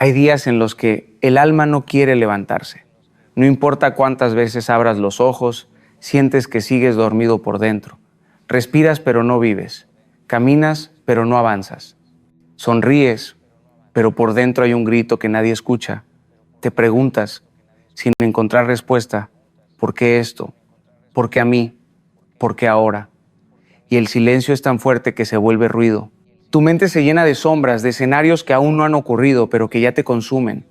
Hay días en los que el alma no quiere levantarse. No importa cuántas veces abras los ojos, sientes que sigues dormido por dentro. Respiras pero no vives. Caminas pero no avanzas. Sonríes, pero por dentro hay un grito que nadie escucha. Te preguntas, sin encontrar respuesta, ¿por qué esto? ¿Por qué a mí? ¿Por qué ahora? Y el silencio es tan fuerte que se vuelve ruido. Tu mente se llena de sombras, de escenarios que aún no han ocurrido, pero que ya te consumen.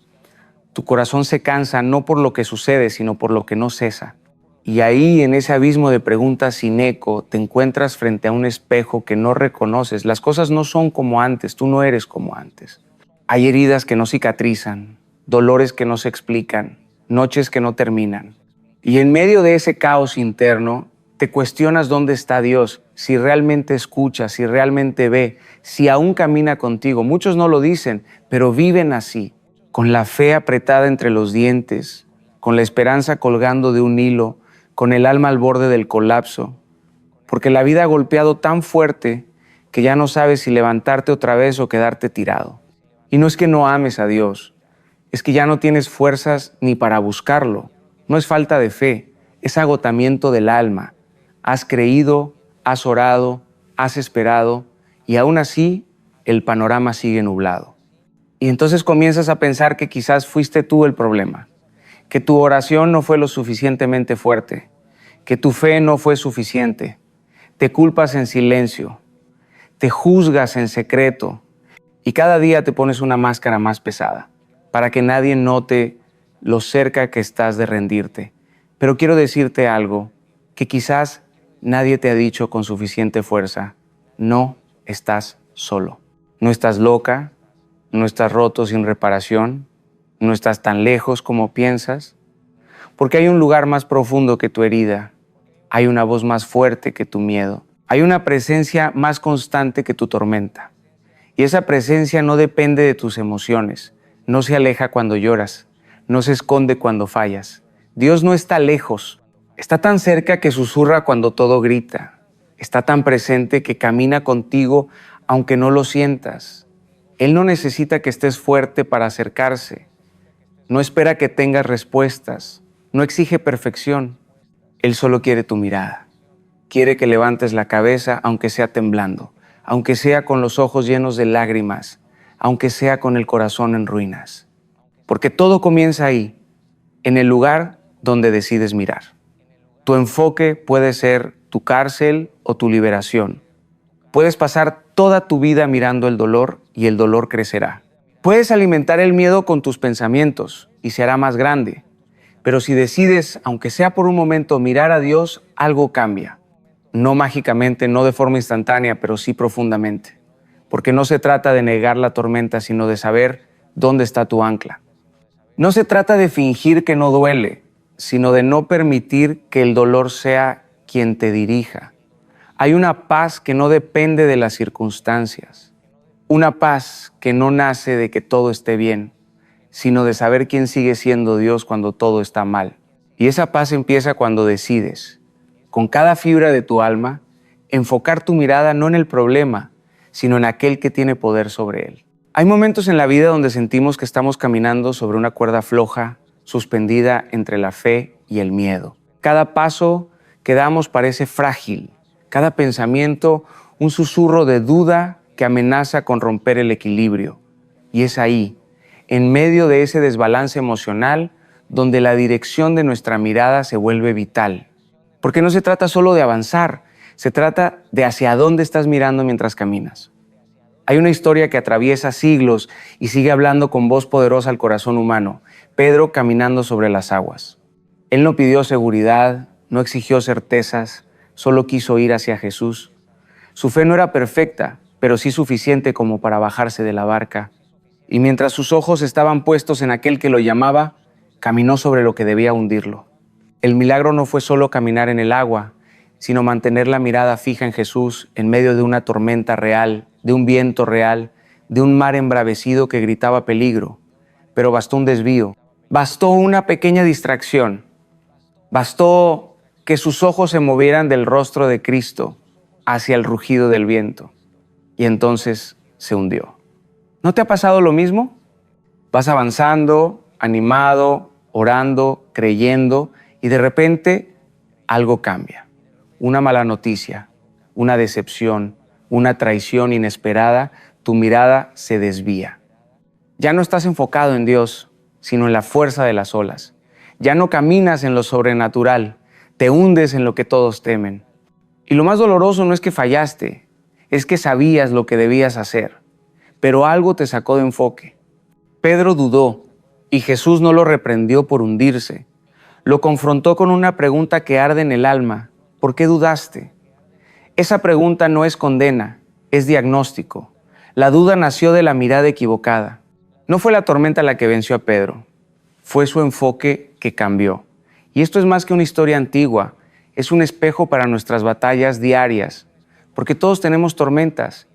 Tu corazón se cansa no por lo que sucede, sino por lo que no cesa. Y ahí, en ese abismo de preguntas sin eco, te encuentras frente a un espejo que no reconoces. Las cosas no son como antes, tú no eres como antes. Hay heridas que no cicatrizan, dolores que no se explican, noches que no terminan. Y en medio de ese caos interno, te cuestionas dónde está Dios, si realmente escucha, si realmente ve, si aún camina contigo. Muchos no lo dicen, pero viven así, con la fe apretada entre los dientes, con la esperanza colgando de un hilo, con el alma al borde del colapso, porque la vida ha golpeado tan fuerte que ya no sabes si levantarte otra vez o quedarte tirado. Y no es que no ames a Dios, es que ya no tienes fuerzas ni para buscarlo. No es falta de fe, es agotamiento del alma. Has creído, has orado, has esperado y aún así el panorama sigue nublado. Y entonces comienzas a pensar que quizás fuiste tú el problema, que tu oración no fue lo suficientemente fuerte, que tu fe no fue suficiente. Te culpas en silencio, te juzgas en secreto y cada día te pones una máscara más pesada para que nadie note lo cerca que estás de rendirte. Pero quiero decirte algo que quizás nadie te ha dicho con suficiente fuerza: no estás solo. No estás loca, no estás roto sin reparación, no estás tan lejos como piensas, porque hay un lugar más profundo que tu herida, hay una voz más fuerte que tu miedo, hay una presencia más constante que tu tormenta. Y esa presencia no depende de tus emociones, no se aleja cuando lloras, no se esconde cuando fallas. Dios no está lejos. Está tan cerca que susurra cuando todo grita. Está tan presente que camina contigo aunque no lo sientas. Él no necesita que estés fuerte para acercarse. No espera que tengas respuestas. No exige perfección. Él solo quiere tu mirada. Quiere que levantes la cabeza aunque sea temblando, aunque sea con los ojos llenos de lágrimas, aunque sea con el corazón en ruinas. Porque todo comienza ahí, en el lugar donde decides mirar. Tu enfoque puede ser tu cárcel o tu liberación. Puedes pasar toda tu vida mirando el dolor y el dolor crecerá. Puedes alimentar el miedo con tus pensamientos y se hará más grande. Pero si decides, aunque sea por un momento, mirar a Dios, algo cambia. No mágicamente, no de forma instantánea, pero sí profundamente. Porque no se trata de negar la tormenta, sino de saber dónde está tu ancla. No se trata de fingir que no duele, sino de no permitir que el dolor sea quien te dirija. Hay una paz que no depende de las circunstancias, una paz que no nace de que todo esté bien, sino de saber quién sigue siendo Dios cuando todo está mal. Y esa paz empieza cuando decides, con cada fibra de tu alma, enfocar tu mirada no en el problema, sino en aquel que tiene poder sobre él. Hay momentos en la vida donde sentimos que estamos caminando sobre una cuerda floja, suspendida entre la fe y el miedo. Cada paso que damos parece frágil, cada pensamiento un susurro de duda que amenaza con romper el equilibrio. Y es ahí, en medio de ese desbalance emocional, donde la dirección de nuestra mirada se vuelve vital. Porque no se trata solo de avanzar, se trata de hacia dónde estás mirando mientras caminas. Hay una historia que atraviesa siglos y sigue hablando con voz poderosa al corazón humano. Pedro caminando sobre las aguas. Él no pidió seguridad, no exigió certezas, solo quiso ir hacia Jesús. Su fe no era perfecta, pero sí suficiente como para bajarse de la barca. Y mientras sus ojos estaban puestos en aquel que lo llamaba, caminó sobre lo que debía hundirlo. El milagro no fue solo caminar en el agua, sino mantener la mirada fija en Jesús en medio de una tormenta real, de un viento real, de un mar embravecido que gritaba peligro. Pero bastó un desvío, bastó una pequeña distracción, bastó que sus ojos se movieran del rostro de Cristo hacia el rugido del viento, y entonces se hundió. ¿No te ha pasado lo mismo? Vas avanzando, animado, orando, creyendo, y de repente algo cambia. Una mala noticia, una decepción, una traición inesperada, tu mirada se desvía. Ya no estás enfocado en Dios, sino en la fuerza de las olas. Ya no caminas en lo sobrenatural, te hundes en lo que todos temen. Y lo más doloroso no es que fallaste, es que sabías lo que debías hacer, pero algo te sacó de enfoque. Pedro dudó y Jesús no lo reprendió por hundirse. Lo confrontó con una pregunta que arde en el alma. ¿Por qué dudaste? Esa pregunta no es condena, es diagnóstico. La duda nació de la mirada equivocada. No fue la tormenta la que venció a Pedro, fue su enfoque que cambió. Y esto es más que una historia antigua, es un espejo para nuestras batallas diarias, porque todos tenemos tormentas.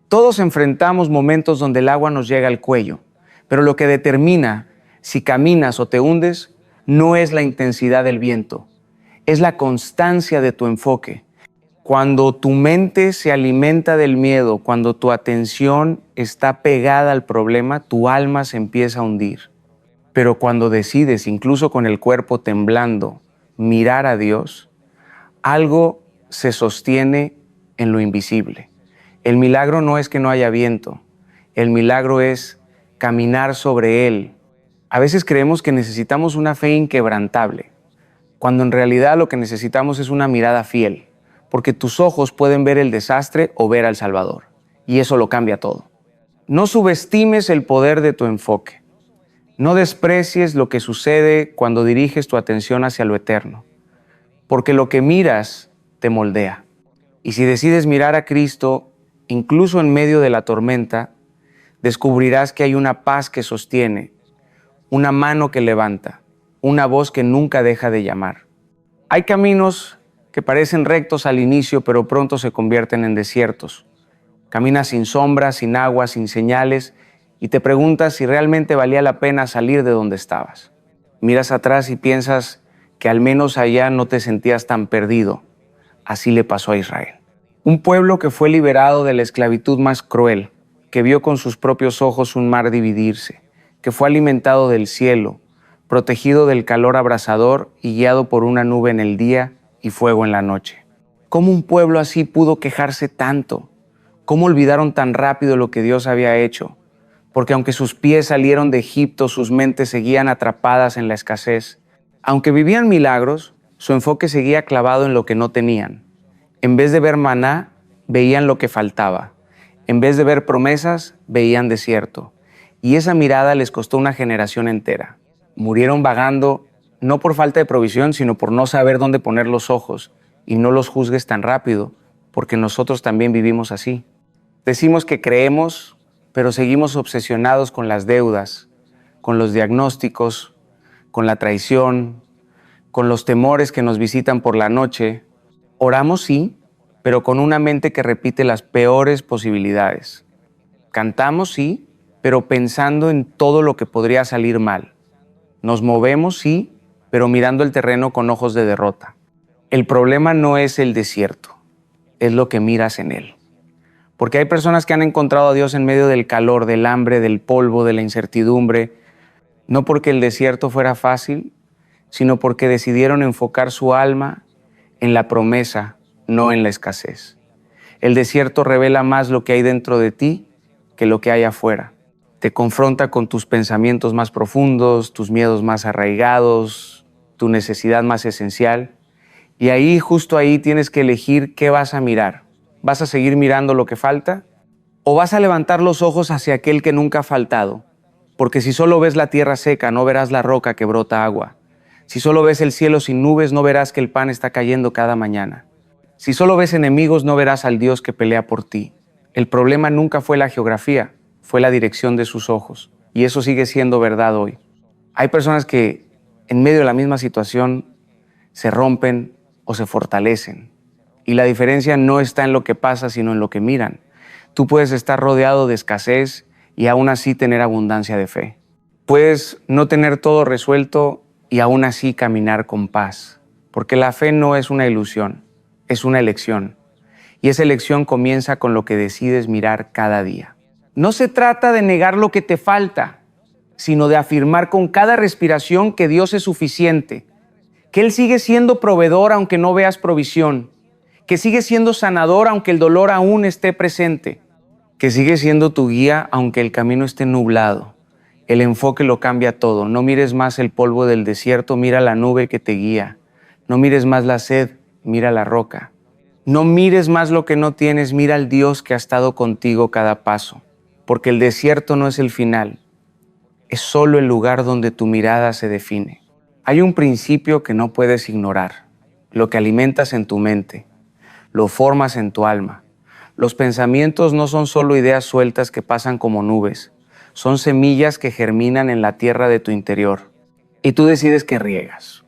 Todos enfrentamos momentos donde el agua nos llega al cuello, pero lo que determina si caminas o te hundes no es la intensidad del viento, es la constancia de tu enfoque. Cuando tu mente se alimenta del miedo, cuando tu atención está pegada al problema, tu alma se empieza a hundir. Pero cuando decides, incluso con el cuerpo temblando, mirar a Dios, algo se sostiene en lo invisible. El milagro no es que no haya viento, el milagro es caminar sobre él. A veces creemos que necesitamos una fe inquebrantable, cuando en realidad lo que necesitamos es una mirada fiel. Porque tus ojos pueden ver el desastre o ver al Salvador, y eso lo cambia todo. No subestimes el poder de tu enfoque. No desprecies lo que sucede cuando diriges tu atención hacia lo eterno, porque lo que miras te moldea. Y si decides mirar a Cristo, incluso en medio de la tormenta, descubrirás que hay una paz que sostiene, una mano que levanta, una voz que nunca deja de llamar. Hay caminos que parecen rectos al inicio, pero pronto se convierten en desiertos. Caminas sin sombra, sin agua, sin señales, y te preguntas si realmente valía la pena salir de donde estabas. Miras atrás y piensas que al menos allá no te sentías tan perdido. Así le pasó a Israel. Un pueblo que fue liberado de la esclavitud más cruel, que vio con sus propios ojos un mar dividirse, que fue alimentado del cielo, protegido del calor abrasador y guiado por una nube en el día y fuego en la noche. ¿Cómo un pueblo así pudo quejarse tanto? ¿Cómo olvidaron tan rápido lo que Dios había hecho? Porque aunque sus pies salieron de Egipto, sus mentes seguían atrapadas en la escasez. Aunque vivían milagros, su enfoque seguía clavado en lo que no tenían. En vez de ver maná, veían lo que faltaba. En vez de ver promesas, veían desierto. Y esa mirada les costó una generación entera. Murieron vagando no por falta de provisión, sino por no saber dónde poner los ojos. Y no los juzgues tan rápido, porque nosotros también vivimos así. Decimos que creemos, pero seguimos obsesionados con las deudas, con los diagnósticos, con la traición, con los temores que nos visitan por la noche. Oramos sí, pero con una mente que repite las peores posibilidades. Cantamos sí, pero pensando en todo lo que podría salir mal. Nos movemos sí, pero mirando el terreno con ojos de derrota. El problema no es el desierto, es lo que miras en él. Porque hay personas que han encontrado a Dios en medio del calor, del hambre, del polvo, de la incertidumbre, no porque el desierto fuera fácil, sino porque decidieron enfocar su alma en la promesa, no en la escasez. El desierto revela más lo que hay dentro de ti que lo que hay afuera. Te confronta con tus pensamientos más profundos, tus miedos más arraigados, tu necesidad más esencial. Y ahí, justo ahí, tienes que elegir qué vas a mirar. ¿Vas a seguir mirando lo que falta? ¿O vas a levantar los ojos hacia aquel que nunca ha faltado? Porque si solo ves la tierra seca, no verás la roca que brota agua. Si solo ves el cielo sin nubes, no verás que el pan está cayendo cada mañana. Si solo ves enemigos, no verás al Dios que pelea por ti. El problema nunca fue la geografía, fue la dirección de sus ojos. Y eso sigue siendo verdad hoy. Hay personas que en medio de la misma situación se rompen o se fortalecen. Y la diferencia no está en lo que pasa, sino en lo que miran. Tú puedes estar rodeado de escasez y aún así tener abundancia de fe. Puedes no tener todo resuelto y aún así caminar con paz. Porque la fe no es una ilusión, es una elección. Y esa elección comienza con lo que decides mirar cada día. No se trata de negar lo que te falta, sino de afirmar con cada respiración que Dios es suficiente, que Él sigue siendo proveedor aunque no veas provisión, que sigue siendo sanador aunque el dolor aún esté presente, que sigue siendo tu guía aunque el camino esté nublado. El enfoque lo cambia todo. No mires más el polvo del desierto, mira la nube que te guía. No mires más la sed, mira la roca. No mires más lo que no tienes, mira al Dios que ha estado contigo cada paso, porque el desierto no es el final, es solo el lugar donde tu mirada se define. Hay un principio que no puedes ignorar. Lo que alimentas en tu mente, lo formas en tu alma. Los pensamientos no son solo ideas sueltas que pasan como nubes, son semillas que germinan en la tierra de tu interior. Y tú decides que riegas.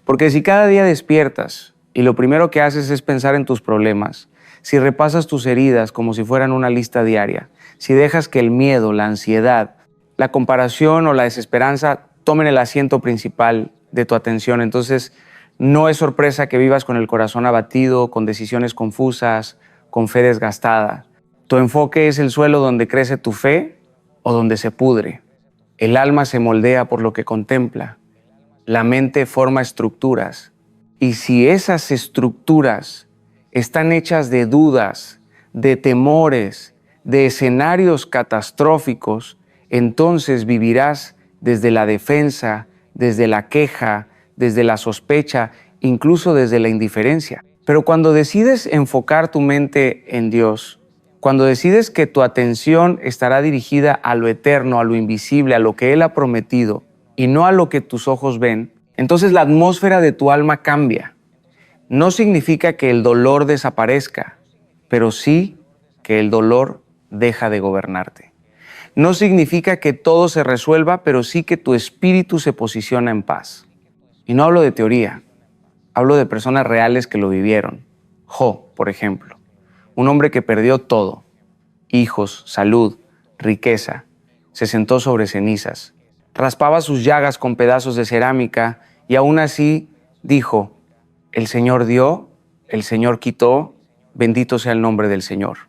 Porque si cada día despiertas y lo primero que haces es pensar en tus problemas, si repasas tus heridas como si fueran una lista diaria, si dejas que el miedo, la ansiedad, la comparación o la desesperanza tomen el asiento principal de tu atención, entonces no es sorpresa que vivas con el corazón abatido, con decisiones confusas, con fe desgastada. Tu enfoque es el suelo donde crece tu fe o donde se pudre. El alma se moldea por lo que contempla. La mente forma estructuras. Y si esas estructuras están hechas de dudas, de temores, de escenarios catastróficos, entonces vivirás desde la defensa, desde la queja, desde la sospecha, incluso desde la indiferencia. Pero cuando decides enfocar tu mente en Dios, cuando decides que tu atención estará dirigida a lo eterno, a lo invisible, a lo que Él ha prometido, y no a lo que tus ojos ven, entonces la atmósfera de tu alma cambia. No significa que el dolor desaparezca, pero sí que el dolor deja de gobernarte. No significa que todo se resuelva, pero sí que tu espíritu se posiciona en paz. Y no hablo de teoría, hablo de personas reales que lo vivieron. Job, por ejemplo, un hombre que perdió todo: hijos, salud, riqueza. Se sentó sobre cenizas, raspaba sus llagas con pedazos de cerámica y aún así dijo: el Señor dio, el Señor quitó, bendito sea el nombre del Señor.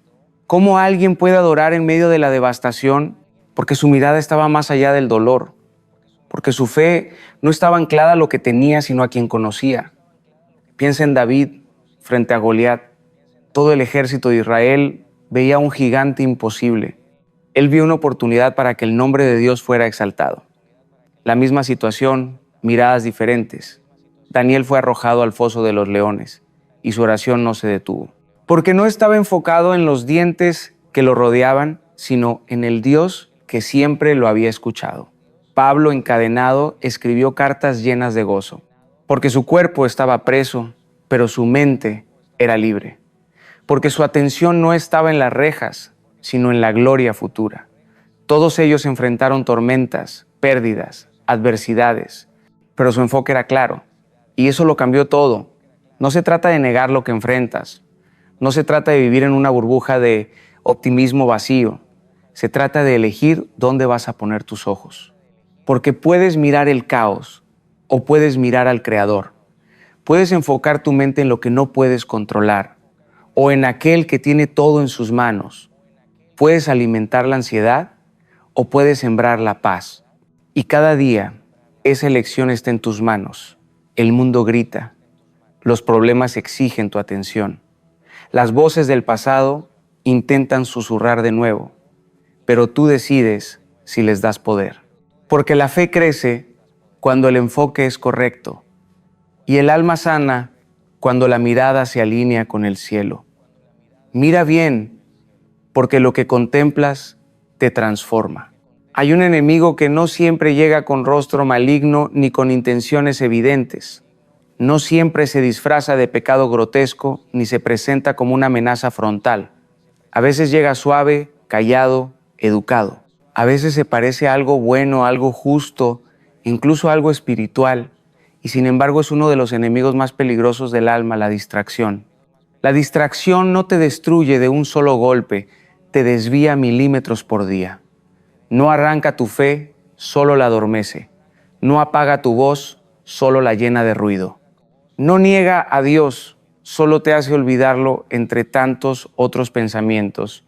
¿Cómo alguien puede adorar en medio de la devastación? Porque su mirada estaba más allá del dolor, porque su fe no estaba anclada a lo que tenía, sino a quien conocía. Piensa en David frente a Goliat. Todo el ejército de Israel veía a un gigante imposible. Él vio una oportunidad para que el nombre de Dios fuera exaltado. La misma situación, miradas diferentes. Daniel fue arrojado al foso de los leones y su oración no se detuvo, porque no estaba enfocado en los dientes que lo rodeaban, sino en el Dios que siempre lo había escuchado. Pablo, encadenado, escribió cartas llenas de gozo, porque su cuerpo estaba preso, pero su mente era libre, porque su atención no estaba en las rejas, sino en la gloria futura. Todos ellos enfrentaron tormentas, pérdidas, adversidades, pero su enfoque era claro, y eso lo cambió todo. No se trata de negar lo que enfrentas, no se trata de vivir en una burbuja de optimismo vacío, se trata de elegir dónde vas a poner tus ojos, porque puedes mirar el caos o puedes mirar al Creador. Puedes enfocar tu mente en lo que no puedes controlar o en aquel que tiene todo en sus manos. Puedes alimentar la ansiedad o puedes sembrar la paz. Y cada día esa elección está en tus manos. El mundo grita, los problemas exigen tu atención. Las voces del pasado intentan susurrar de nuevo, pero tú decides si les das poder. Porque la fe crece cuando el enfoque es correcto y el alma sana cuando la mirada se alinea con el cielo. Mira bien, porque lo que contemplas te transforma. Hay un enemigo que no siempre llega con rostro maligno ni con intenciones evidentes. No siempre se disfraza de pecado grotesco ni se presenta como una amenaza frontal. A veces llega suave, callado, educado. A veces se parece a algo bueno, algo justo, incluso algo espiritual. Y sin embargo es uno de los enemigos más peligrosos del alma, la distracción. La distracción no te destruye de un solo golpe, te desvía milímetros por día. No arranca tu fe, solo la adormece. No apaga tu voz, solo la llena de ruido. No niega a Dios, solo te hace olvidarlo entre tantos otros pensamientos.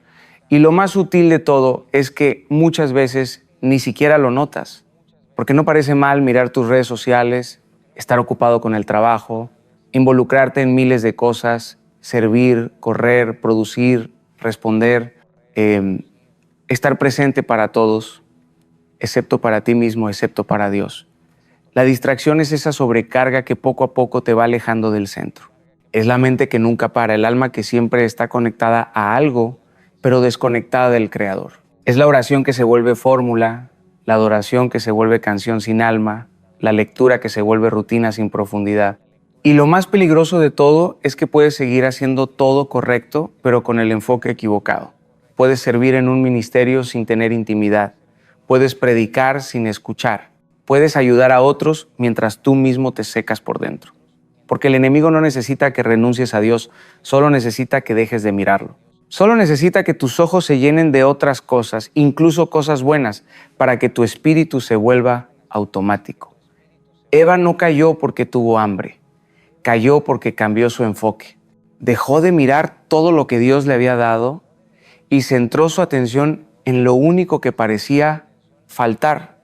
Y lo más sutil de todo es que muchas veces ni siquiera lo notas, porque no parece mal mirar tus redes sociales, estar ocupado con el trabajo, involucrarte en miles de cosas, servir, correr, producir, responder, estar presente para todos, excepto para ti mismo, excepto para Dios. La distracción es esa sobrecarga que poco a poco te va alejando del centro. Es la mente que nunca para, el alma que siempre está conectada a algo, pero desconectada del Creador. Es la oración que se vuelve fórmula, la adoración que se vuelve canción sin alma, la lectura que se vuelve rutina sin profundidad. Y lo más peligroso de todo es que puedes seguir haciendo todo correcto, pero con el enfoque equivocado. Puedes servir en un ministerio sin tener intimidad. Puedes predicar sin escuchar. Puedes ayudar a otros mientras tú mismo te secas por dentro. Porque el enemigo no necesita que renuncies a Dios, solo necesita que dejes de mirarlo. Solo necesita que tus ojos se llenen de otras cosas, incluso cosas buenas, para que tu espíritu se vuelva automático. Eva no cayó porque tuvo hambre, cayó porque cambió su enfoque. Dejó de mirar todo lo que Dios le había dado y centró su atención en lo único que parecía faltar.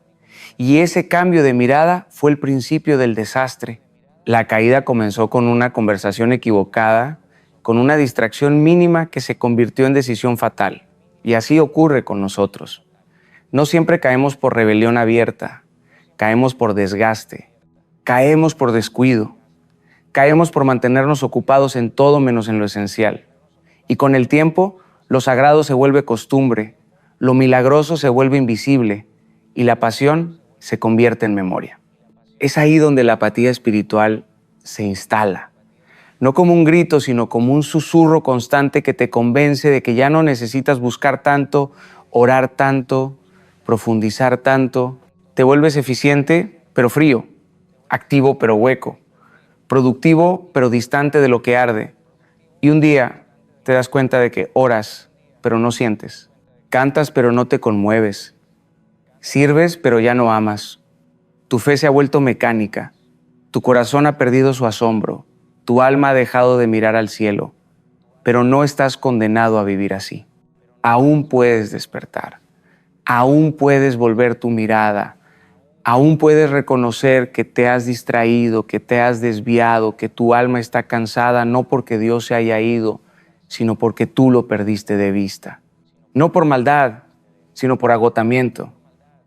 Y ese cambio de mirada fue el principio del desastre. La caída comenzó con una conversación equivocada, con una distracción mínima que se convirtió en decisión fatal. Y así ocurre con nosotros. No siempre caemos por rebelión abierta, caemos por desgaste, caemos por descuido, caemos por mantenernos ocupados en todo menos en lo esencial. Y con el tiempo, lo sagrado se vuelve costumbre, lo milagroso se vuelve invisible y la pasión se convierte en memoria. Es ahí donde la apatía espiritual se instala. No como un grito, sino como un susurro constante que te convence de que ya no necesitas buscar tanto, orar tanto, profundizar tanto. Te vuelves eficiente, pero frío, activo, pero hueco, productivo, pero distante de lo que arde. Y un día te das cuenta de que oras, pero no sientes. Cantas, pero no te conmueves. Sirves, pero ya no amas. Tu fe se ha vuelto mecánica. Tu corazón ha perdido su asombro. Tu alma ha dejado de mirar al cielo. Pero no estás condenado a vivir así. Aún puedes despertar. Aún puedes volver tu mirada. Aún puedes reconocer que te has distraído, que te has desviado, que tu alma está cansada, no porque Dios se haya ido, sino porque tú lo perdiste de vista. No por maldad, sino por agotamiento.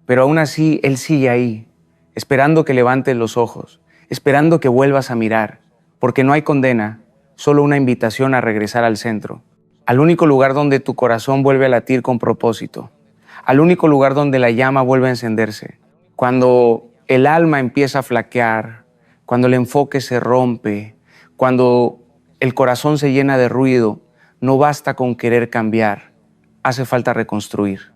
Pero aún así, Él sigue ahí, esperando que levantes los ojos, esperando que vuelvas a mirar, porque no hay condena, solo una invitación a regresar al centro, al único lugar donde tu corazón vuelve a latir con propósito, al único lugar donde la llama vuelve a encenderse. Cuando el alma empieza a flaquear, cuando el enfoque se rompe, cuando el corazón se llena de ruido, no basta con querer cambiar, hace falta reconstruir.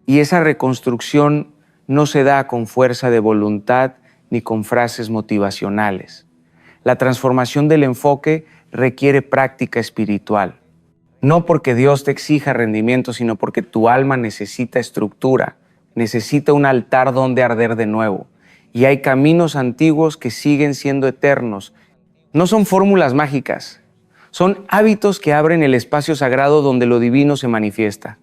Y esa reconstrucción no se da con fuerza de voluntad ni con frases motivacionales. La transformación del enfoque requiere práctica espiritual. No porque Dios te exija rendimiento, sino porque tu alma necesita estructura, necesita un altar donde arder de nuevo. Y hay caminos antiguos que siguen siendo eternos. No son fórmulas mágicas, son hábitos que abren el espacio sagrado donde lo divino se manifiesta.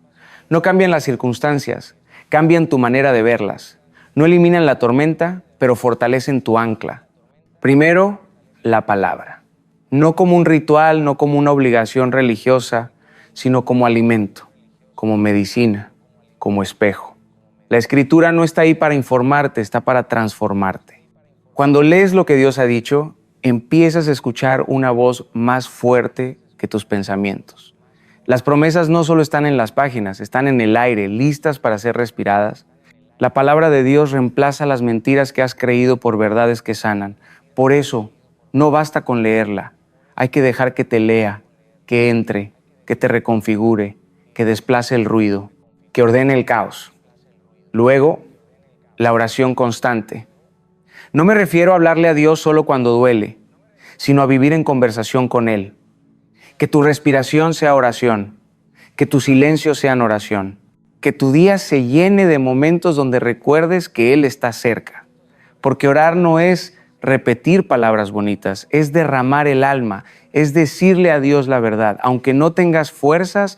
No cambian las circunstancias, cambian tu manera de verlas. No eliminan la tormenta, pero fortalecen tu ancla. Primero, la palabra. No como un ritual, no como una obligación religiosa, sino como alimento, como medicina, como espejo. La Escritura no está ahí para informarte, está para transformarte. Cuando lees lo que Dios ha dicho, empiezas a escuchar una voz más fuerte que tus pensamientos. Las promesas no solo están en las páginas, están en el aire, listas para ser respiradas. La palabra de Dios reemplaza las mentiras que has creído por verdades que sanan. Por eso, no basta con leerla. Hay que dejar que te lea, que entre, que te reconfigure, que desplace el ruido, que ordene el caos. Luego, la oración constante. No me refiero a hablarle a Dios solo cuando duele, sino a vivir en conversación con Él. Que tu respiración sea oración, que tu silencio sea oración, que tu día se llene de momentos donde recuerdes que Él está cerca. Porque orar no es repetir palabras bonitas, es derramar el alma, es decirle a Dios la verdad, aunque no tengas fuerzas,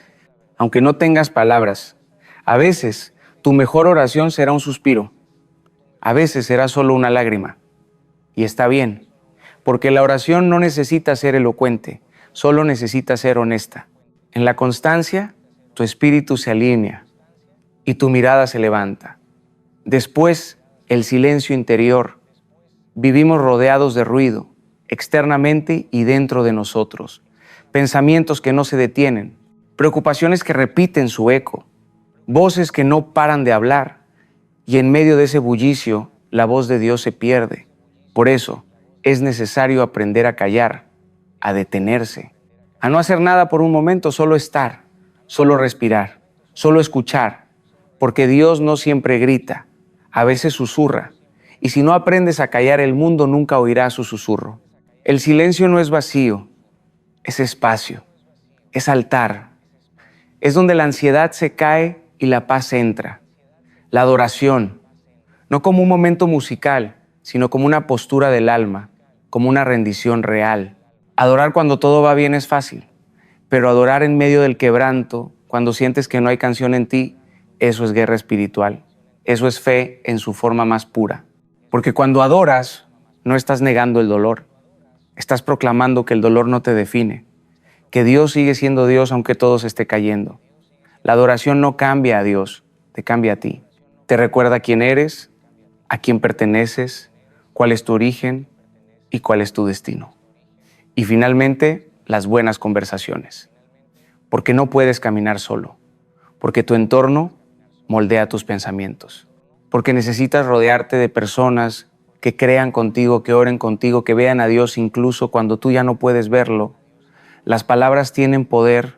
aunque no tengas palabras. A veces, Tu mejor oración será un suspiro. A veces será solo una lágrima. Y está bien, porque la oración no necesita ser elocuente, solo necesita ser honesta. En la constancia, tu espíritu se alinea y tu mirada se levanta. Después, el silencio interior. Vivimos rodeados de ruido, externamente y dentro de nosotros. Pensamientos que no se detienen, preocupaciones que repiten su eco, voces que no paran de hablar. Y en medio de ese bullicio, la voz de Dios se pierde. Por eso, es necesario aprender a callar, a detenerse, a no hacer nada por un momento, solo estar, solo respirar, solo escuchar, porque Dios no siempre grita, a veces susurra, y si no aprendes a callar, el mundo nunca oirá su susurro. El silencio no es vacío, es espacio, es altar, es donde la ansiedad se cae y la paz entra. La adoración, no como un momento musical, sino como una postura del alma, como una rendición real. Adorar cuando todo va bien es fácil, pero adorar en medio del quebranto, cuando sientes que no hay canción en ti, eso es guerra espiritual. Eso es fe en su forma más pura. Porque cuando adoras, no estás negando el dolor. Estás proclamando que el dolor no te define, que Dios sigue siendo Dios aunque todo se esté cayendo. La adoración no cambia a Dios, te cambia a ti. Te recuerda quién eres, a quién perteneces, cuál es tu origen y cuál es tu destino. Y finalmente, las buenas conversaciones. Porque no puedes caminar solo, porque tu entorno moldea tus pensamientos, porque necesitas rodearte de personas que crean contigo, que oren contigo, que vean a Dios incluso cuando tú ya no puedes verlo. Las palabras tienen poder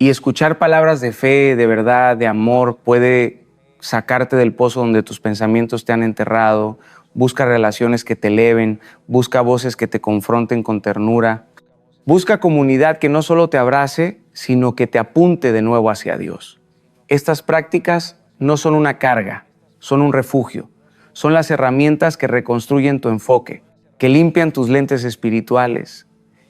y escuchar palabras de fe, de verdad, de amor puede sacarte del pozo donde tus pensamientos te han enterrado. Busca relaciones que te eleven, busca voces que te confronten con ternura. Busca comunidad que no solo te abrace, sino que te apunte de nuevo hacia Dios. Estas prácticas no son una carga, son un refugio. Son las herramientas que reconstruyen tu enfoque, que limpian tus lentes espirituales,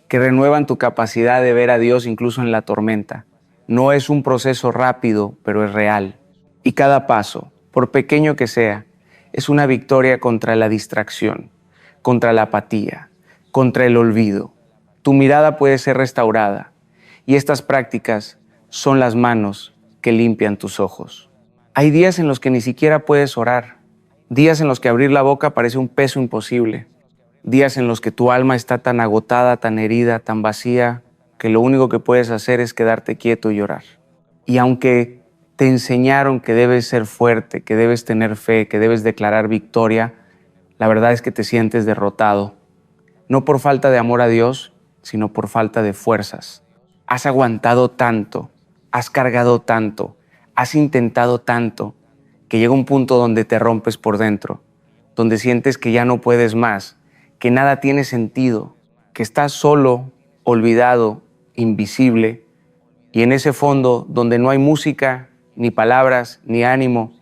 que renuevan tu capacidad de ver a Dios incluso en la tormenta. No es un proceso rápido, pero es real. Y cada paso, por pequeño que sea, es una victoria contra la distracción, contra la apatía, contra el olvido. Tu mirada puede ser restaurada y estas prácticas son las manos que limpian tus ojos. Hay días en los que ni siquiera puedes orar, días en los que abrir la boca parece un peso imposible, días en los que tu alma está tan agotada, tan herida, tan vacía, que lo único que puedes hacer es quedarte quieto y llorar. Y aunque te enseñaron que debes ser fuerte, que debes tener fe, que debes declarar victoria, la verdad es que te sientes derrotado, no por falta de amor a Dios, sino por falta de fuerzas. Has aguantado tanto, has cargado tanto, has intentado tanto, que llega un punto donde te rompes por dentro, donde sientes que ya no puedes más, que nada tiene sentido, que estás solo, olvidado, invisible, y en ese fondo donde no hay música, ni palabras, ni ánimo,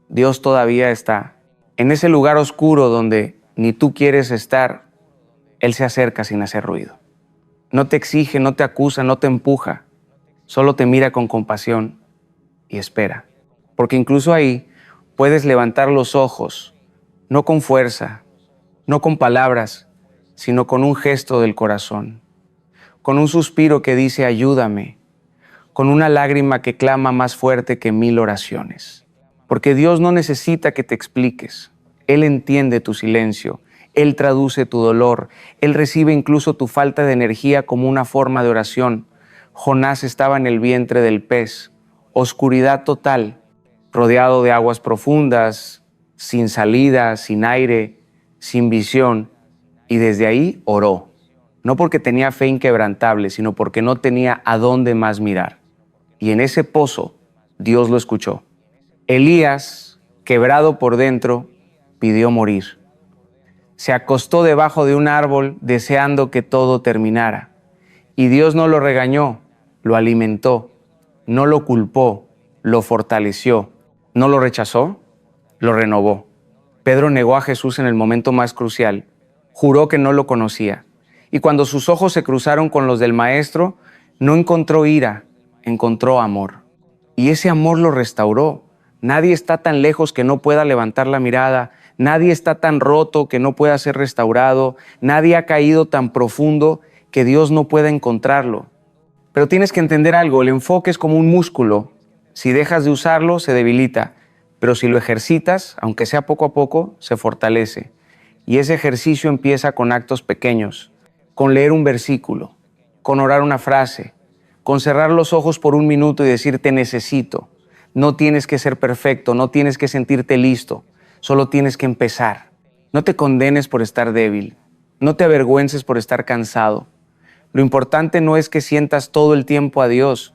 Dios todavía está. En ese lugar oscuro donde ni tú quieres estar, Él se acerca sin hacer ruido. No te exige, no te acusa, no te empuja, solo te mira con compasión y espera. Porque incluso ahí puedes levantar los ojos, no con fuerza, no con palabras, sino con un gesto del corazón, con un suspiro que dice ayúdame, con una lágrima que clama más fuerte que 1000 oraciones. Porque Dios no necesita que te expliques. Él entiende tu silencio, Él traduce tu dolor, Él recibe incluso tu falta de energía como una forma de oración. Jonás estaba en el vientre del pez, oscuridad total, rodeado de aguas profundas, sin salida, sin aire, sin visión, y desde ahí oró. No porque tenía fe inquebrantable, sino porque no tenía a dónde más mirar. Y en ese pozo, Dios lo escuchó. Elías, quebrado por dentro, pidió morir. Se acostó debajo de un árbol deseando que todo terminara. Y Dios no lo regañó, lo alimentó, no lo culpó, lo fortaleció, no lo rechazó, lo renovó. Pedro negó a Jesús en el momento más crucial, juró que no lo conocía. Y cuando sus ojos se cruzaron con los del Maestro, no encontró ira, encontró amor. Y ese amor lo restauró, Nadie está tan lejos que no pueda levantar la mirada. Nadie está tan roto que no pueda ser restaurado. Nadie ha caído tan profundo que Dios no pueda encontrarlo. Pero tienes que entender algo, el enfoque es como un músculo. Si dejas de usarlo, se debilita. Pero si lo ejercitas, aunque sea poco a poco, se fortalece. Y ese ejercicio empieza con actos pequeños, con leer un versículo, con orar una frase, con cerrar los ojos por un minuto y decir te necesito. No tienes que ser perfecto, no tienes que sentirte listo, solo tienes que empezar. No te condenes por estar débil, no te avergüences por estar cansado. Lo importante no es que sientas todo el tiempo a Dios.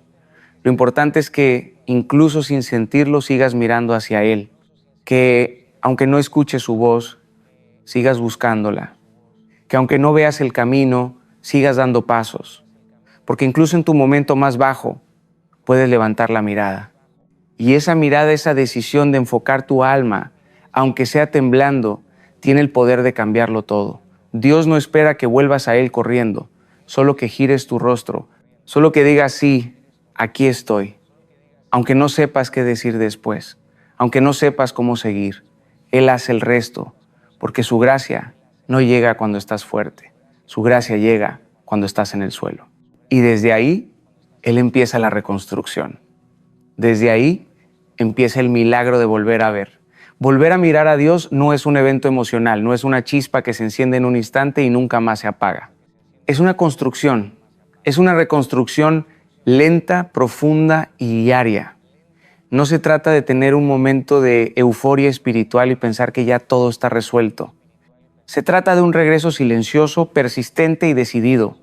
Lo importante es que, incluso sin sentirlo, sigas mirando hacia Él. Que, aunque no escuches su voz, sigas buscándola. Que aunque no veas el camino, sigas dando pasos. Porque incluso en tu momento más bajo, puedes levantar la mirada. Y esa mirada, esa decisión de enfocar tu alma, aunque sea temblando, tiene el poder de cambiarlo todo. Dios no espera que vuelvas a Él corriendo, solo que gires tu rostro, solo que digas sí, aquí estoy. Aunque no sepas qué decir después, aunque no sepas cómo seguir, Él hace el resto, porque su gracia no llega cuando estás fuerte, su gracia llega cuando estás en el suelo. Y desde ahí, Él empieza la reconstrucción. Desde ahí empieza el milagro de volver a ver. Volver a mirar a Dios no es un evento emocional, no es una chispa que se enciende en un instante y nunca más se apaga. Es una construcción, es una reconstrucción lenta, profunda y diaria. No se trata de tener un momento de euforia espiritual y pensar que ya todo está resuelto. Se trata de un regreso silencioso, persistente y decidido.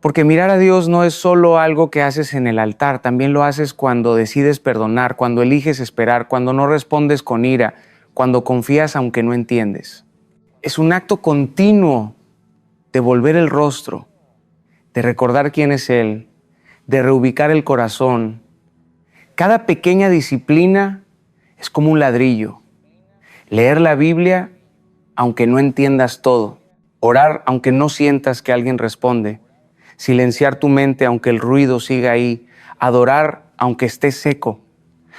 Porque mirar a Dios no es solo algo que haces en el altar, también lo haces cuando decides perdonar, cuando eliges esperar, cuando no respondes con ira, cuando confías aunque no entiendes. Es un acto continuo de volver el rostro, de recordar quién es Él, de reubicar el corazón. Cada pequeña disciplina es como un ladrillo. Leer la Biblia aunque no entiendas todo, orar aunque no sientas que alguien responde, silenciar tu mente aunque el ruido siga ahí, adorar aunque estés seco,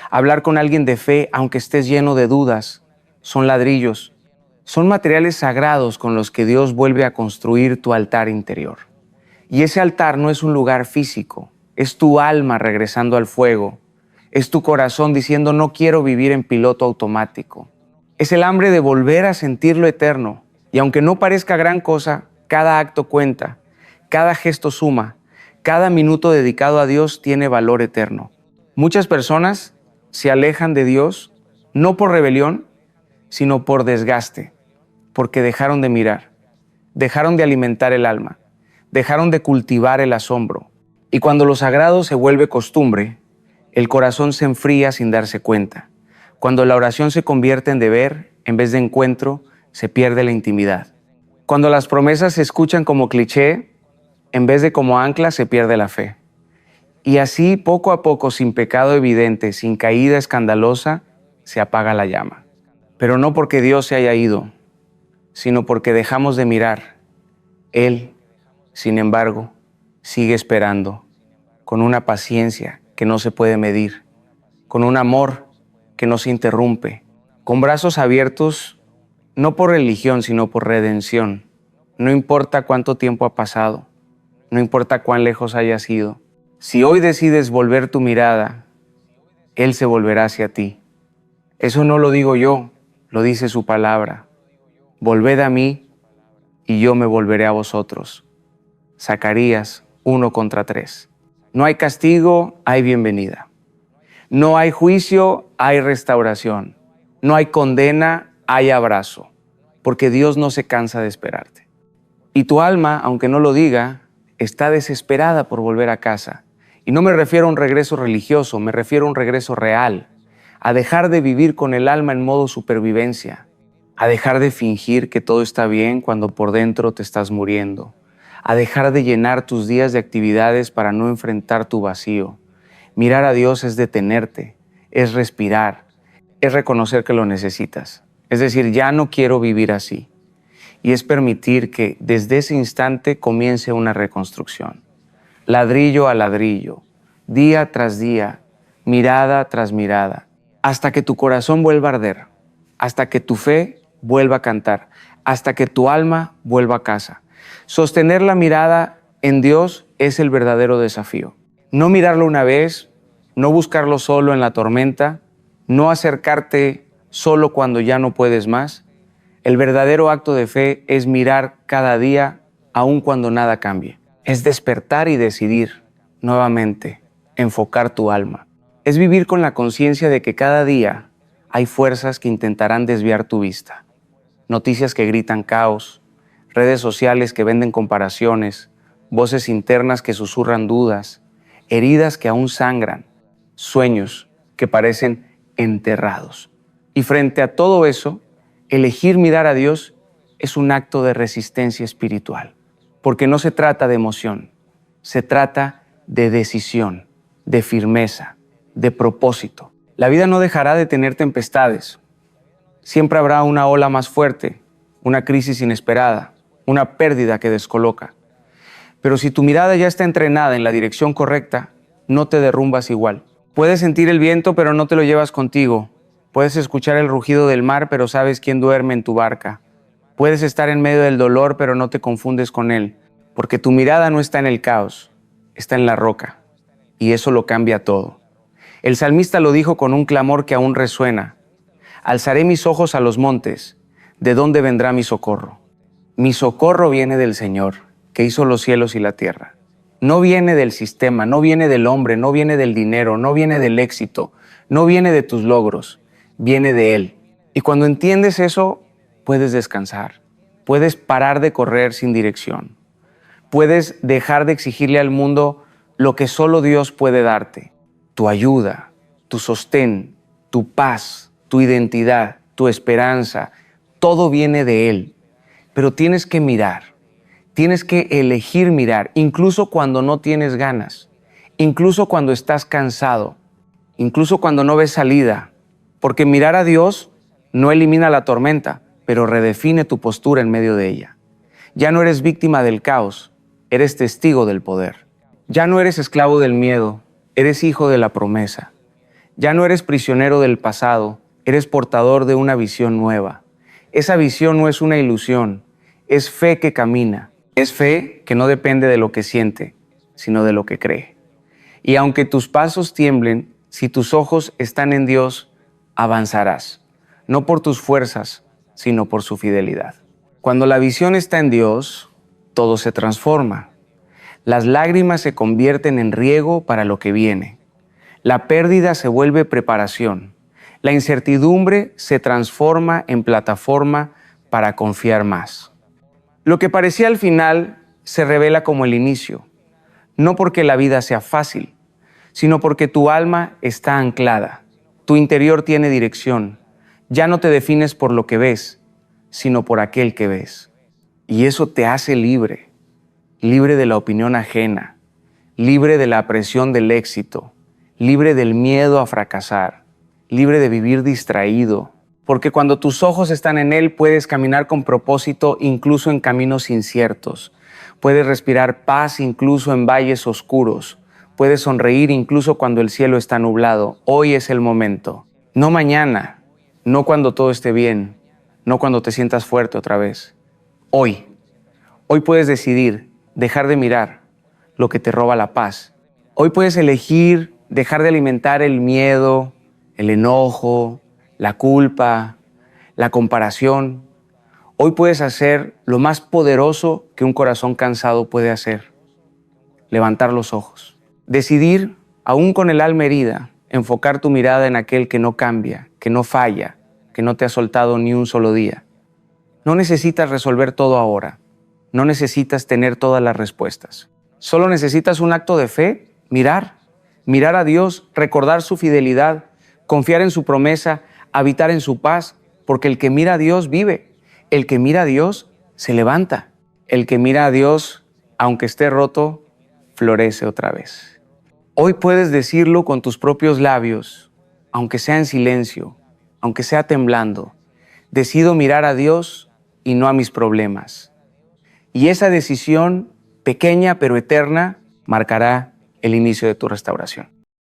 hablar con alguien de fe aunque estés lleno de dudas. Son ladrillos, son materiales sagrados con los que Dios vuelve a construir tu altar interior. Y ese altar no es un lugar físico, es tu alma regresando al fuego, es tu corazón diciendo no quiero vivir en piloto automático. Es el hambre de volver a sentir lo eterno. Y aunque no parezca gran cosa, cada acto cuenta, cada gesto suma, cada minuto dedicado a Dios tiene valor eterno. Muchas personas se alejan de Dios no por rebelión, sino por desgaste, porque dejaron de mirar, dejaron de alimentar el alma, dejaron de cultivar el asombro. Y cuando lo sagrado se vuelve costumbre, el corazón se enfría sin darse cuenta. Cuando la oración se convierte en deber, en vez de encuentro, se pierde la intimidad. Cuando las promesas se escuchan como cliché, en vez de como ancla, se pierde la fe. Y así, poco a poco, sin pecado evidente, sin caída escandalosa, se apaga la llama. Pero no porque Dios se haya ido, sino porque dejamos de mirar. Él, sin embargo, sigue esperando, con una paciencia que no se puede medir, con un amor que no se interrumpe, con brazos abiertos, no por religión, sino por redención. No importa cuánto tiempo ha pasado, no importa cuán lejos hayas ido. Si hoy decides volver tu mirada, Él se volverá hacia ti. Eso no lo digo yo, lo dice su palabra. Volved a mí y yo me volveré a vosotros. Zacarías 1:3. No hay castigo, hay bienvenida. No hay juicio, hay restauración. No hay condena, hay abrazo. Porque Dios no se cansa de esperarte. Y tu alma, aunque no lo diga, está desesperada por volver a casa. Y no me refiero a un regreso religioso, me refiero a un regreso real. A dejar de vivir con el alma en modo supervivencia. A dejar de fingir que todo está bien cuando por dentro te estás muriendo. A dejar de llenar tus días de actividades para no enfrentar tu vacío. Mirar a Dios es detenerte, es respirar, es reconocer que lo necesitas. Es decir, ya no quiero vivir así. Y es permitir que desde ese instante comience una reconstrucción. Ladrillo a ladrillo, día tras día, mirada tras mirada. hasta que tu corazón vuelva a arder, hasta que tu fe vuelva a cantar, hasta que tu alma vuelva a casa. Sostener la mirada en Dios es el verdadero desafío. No mirarlo una vez, no buscarlo solo en la tormenta, no acercarte solo cuando ya no puedes más. El verdadero acto de fe es mirar cada día, aun cuando nada cambie. Es despertar y decidir nuevamente, enfocar tu alma. Es vivir con la conciencia de que cada día hay fuerzas que intentarán desviar tu vista. Noticias que gritan caos, redes sociales que venden comparaciones, voces internas que susurran dudas, heridas que aún sangran, sueños que parecen enterrados. Y frente a todo eso, elegir mirar a Dios es un acto de resistencia espiritual, porque no se trata de emoción, se trata de decisión, de firmeza, de propósito. La vida no dejará de tener tempestades. Siempre habrá una ola más fuerte, una crisis inesperada, una pérdida que descoloca. Pero si tu mirada ya está entrenada en la dirección correcta, no te derrumbas igual. Puedes sentir el viento, pero no te lo llevas contigo. Puedes escuchar el rugido del mar, pero sabes quién duerme en tu barca. Puedes estar en medio del dolor, pero no te confundes con él, porque tu mirada no está en el caos, está en la roca, y eso lo cambia todo. El salmista lo dijo con un clamor que aún resuena. Alzaré mis ojos a los montes, ¿de dónde vendrá mi socorro? Mi socorro viene del Señor, que hizo los cielos y la tierra. No viene del sistema, no viene del hombre, no viene del dinero, no viene del éxito, no viene de tus logros, viene de Él. Y cuando entiendes eso, puedes descansar, puedes parar de correr sin dirección, puedes dejar de exigirle al mundo lo que solo Dios puede darte, tu ayuda, tu sostén, tu paz, tu identidad, tu esperanza, todo viene de Él. Pero tienes que mirar, tienes que elegir mirar, incluso cuando no tienes ganas, incluso cuando estás cansado, incluso cuando no ves salida, porque mirar a Dios no elimina la tormenta, pero redefine tu postura en medio de ella. Ya no eres víctima del caos, eres testigo del poder. Ya no eres esclavo del miedo, eres hijo de la promesa. Ya no eres prisionero del pasado, eres portador de una visión nueva. Esa visión no es una ilusión, es fe que camina. Es fe que no depende de lo que siente, sino de lo que cree. Y aunque tus pasos tiemblen, si tus ojos están en Dios, avanzarás, no por tus fuerzas, sino por su fidelidad. Cuando la visión está en Dios, todo se transforma. Las lágrimas se convierten en riego para lo que viene. La pérdida se vuelve preparación. La incertidumbre se transforma en plataforma para confiar más. Lo que parecía al final se revela como el inicio, no porque la vida sea fácil, sino porque tu alma está anclada, tu interior tiene dirección. Ya no te defines por lo que ves, sino por aquel que ves. Y eso te hace libre, libre de la opinión ajena, libre de la presión del éxito, libre del miedo a fracasar, libre de vivir distraído. Porque cuando tus ojos están en Él, puedes caminar con propósito incluso en caminos inciertos. Puedes respirar paz incluso en valles oscuros. Puedes sonreír incluso cuando el cielo está nublado. Hoy es el momento. No mañana, no cuando todo esté bien, no cuando te sientas fuerte otra vez. Hoy. Hoy puedes decidir dejar de mirar lo que te roba la paz. Hoy puedes elegir dejar de alimentar el miedo, el enojo, la culpa, la comparación. Hoy puedes hacer lo más poderoso que un corazón cansado puede hacer: levantar los ojos. Decidir, aún con el alma herida, enfocar tu mirada en aquel que no cambia, que no falla, que no te ha soltado ni un solo día. No necesitas resolver todo ahora. No necesitas tener todas las respuestas. Solo necesitas un acto de fe, mirar a Dios, recordar su fidelidad, confiar en su promesa, habitar en su paz, porque el que mira a Dios vive. El que mira a Dios se levanta. El que mira a Dios, aunque esté roto, florece otra vez. Hoy puedes decirlo con tus propios labios, aunque sea en silencio, aunque sea temblando. Decido mirar a Dios y no a mis problemas. Y esa decisión, pequeña pero eterna, marcará el inicio de tu restauración.